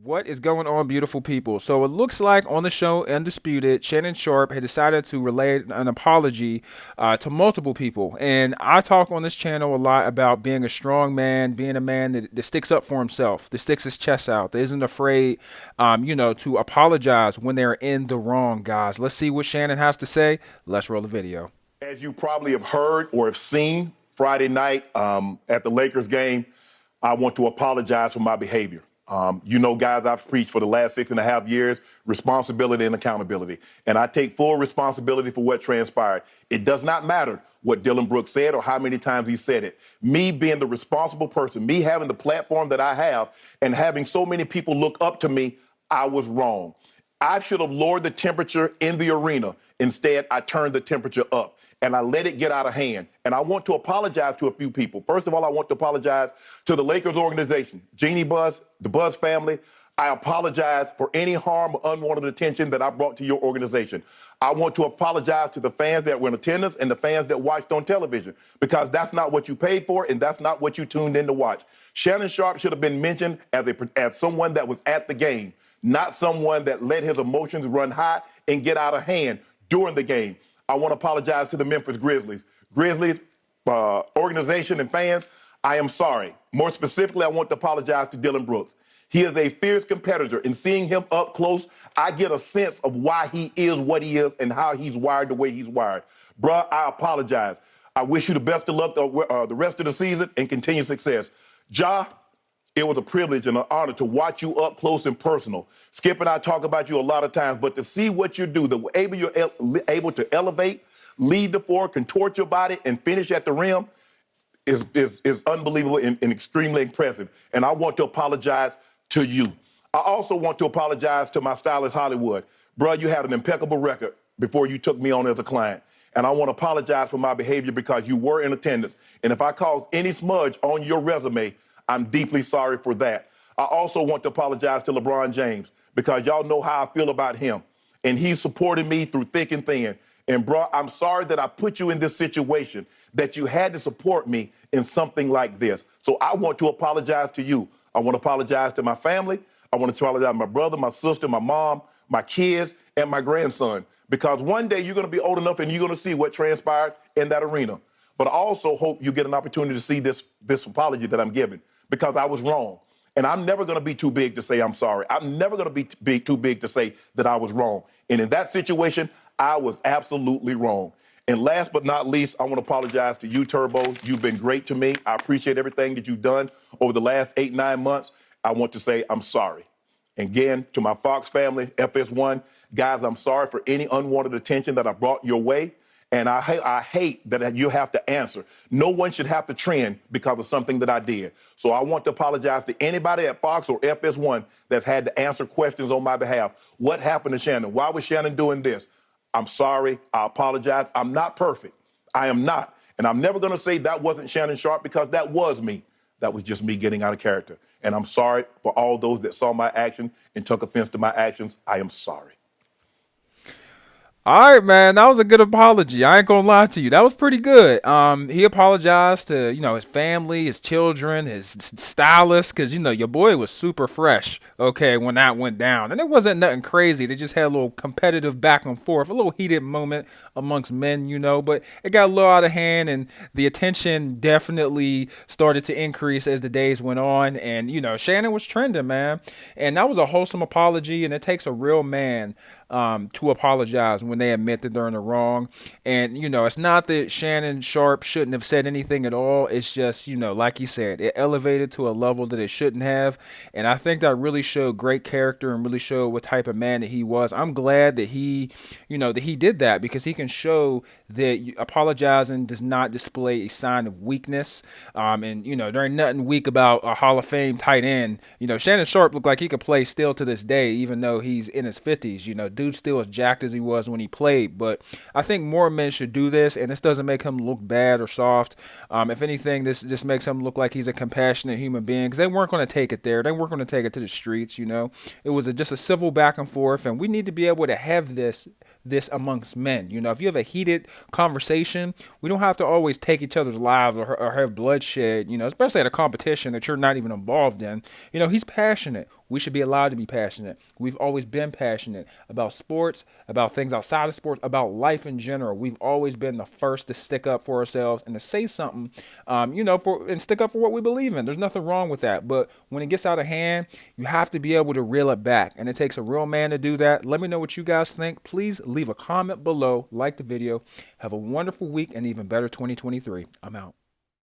What is going on, beautiful people? So it looks like on the show Undisputed, Shannon Sharp had decided to relay an apology to multiple people. And I talk on this channel a lot about being a strong man, being a man that sticks up for himself, that sticks his chest out, that isn't afraid, to apologize when they're in the wrong, guys. Let's see what Shannon has to say. Let's roll the video. As you probably have heard or have seen Friday night at the Lakers game, I want to apologize for my behavior. Guys, I've preached for the last 6.5 years, responsibility and accountability. And I take full responsibility for what transpired. It does not matter what Dylan Brooks said or how many times he said it. Me being the responsible person, me having the platform that I have and having so many people look up to me, I was wrong. I should have lowered the temperature in the arena. Instead, I turned the temperature up and I let it get out of hand. And I want to apologize to a few people. First of all, I want to apologize to the Lakers organization, Jeannie Buss, the Buss family. I apologize for any harm or unwanted attention that I brought to your organization. I want to apologize to the fans that were in attendance and the fans that watched on television, because that's not what you paid for and that's not what you tuned in to watch. Shannon Sharp should have been mentioned as someone that was at the game, not someone that let his emotions run high and get out of hand during the game. I want to apologize to the Memphis Grizzlies. Grizzlies organization and fans, I am sorry. More specifically, I want to apologize to Dylan Brooks. He is a fierce competitor, and seeing him up close, I get a sense of why he is what he is and how he's wired the way he's wired. Bruh, I apologize. I wish you the best of luck the rest of the season and continued success. Ja, it was a privilege and an honor to watch you up close and personal. Skip and I talk about you a lot of times, but to see what you do, you're able to elevate, lead the floor, contort your body, and finish at the rim is unbelievable and extremely impressive. And I want to apologize to you. I also want to apologize to my stylist, Hollywood. Bruh, you had an impeccable record before you took me on as a client. And I want to apologize for my behavior because you were in attendance. And if I caused any smudge on your resume, I'm deeply sorry for that. I also want to apologize to LeBron James because y'all know how I feel about him. And he supported me through thick and thin. And bro, I'm sorry that I put you in this situation, that you had to support me in something like this. So I want to apologize to you. I want to apologize to my family. I want to apologize to my brother, my sister, my mom, my kids, and my grandson. Because one day you're going to be old enough and you're going to see what transpired in that arena. But I also hope you get an opportunity to see this apology that I'm giving, because I was wrong. And I'm never going to be too big to say I'm sorry. I'm never going to be too big to say that I was wrong. And in that situation, I was absolutely wrong. And last but not least, I want to apologize to you, Turbo. You've been great to me. I appreciate everything that you've done over the last 8-9 months. I want to say I'm sorry. Again, to my Fox family, FS1, guys, I'm sorry for any unwanted attention that I brought your way. And I hate that you have to answer. No one should have to trend because of something that I did. So I want to apologize to anybody at Fox or FS1 that's had to answer questions on my behalf. What happened to Shannon? Why was Shannon doing this? I'm sorry. I apologize. I'm not perfect. I am not. And I'm never going to say that wasn't Shannon Sharp, because that was me. That was just me getting out of character. And I'm sorry for all those that saw my action and took offense to my actions. I am sorry. All right, man, that was a good apology. I ain't gonna lie to you. That was pretty good. He apologized to, his family, his children, his stylist, because, your boy was super fresh, okay, when that went down. And it wasn't nothing crazy. They just had a little competitive back and forth, a little heated moment amongst men, but it got a little out of hand, and the attention definitely started to increase as the days went on. And, Shannon was trending, man. And that was a wholesome apology, and it takes a real man to apologize when they admit that they're in the wrong. And, it's not that Shannon Sharp shouldn't have said anything at all. It's just, like he said, it elevated to a level that it shouldn't have. And I think that really showed great character and really showed what type of man that he was. I'm glad that he did that, because he can show that apologizing does not display a sign of weakness. And, there ain't nothing weak about a Hall of Fame tight end. Shannon Sharp looked like he could play still to this day, even though he's in his 50s. Dude's still as jacked as he was when he played. But I think more men should do this, and this doesn't make him look bad or soft. If anything, this just makes him look like he's a compassionate human being, because they weren't going to take it there. They weren't going to take it to the streets. It was just a civil back and forth, and we need to be able to have this amongst men. If you have a heated conversation, we don't have to always take each other's lives or have bloodshed, especially at a competition that you're not even involved in. He's passionate. We should be allowed to be passionate. We've always been passionate about sports, about things outside of sports, about life in general. We've always been the first to stick up for ourselves and to say something, and stick up for what we believe in. There's nothing wrong with that. But when it gets out of hand, you have to be able to reel it back. And it takes a real man to do that. Let me know what you guys think. Please leave a comment below, like the video. Have a wonderful week and even better 2023. I'm out.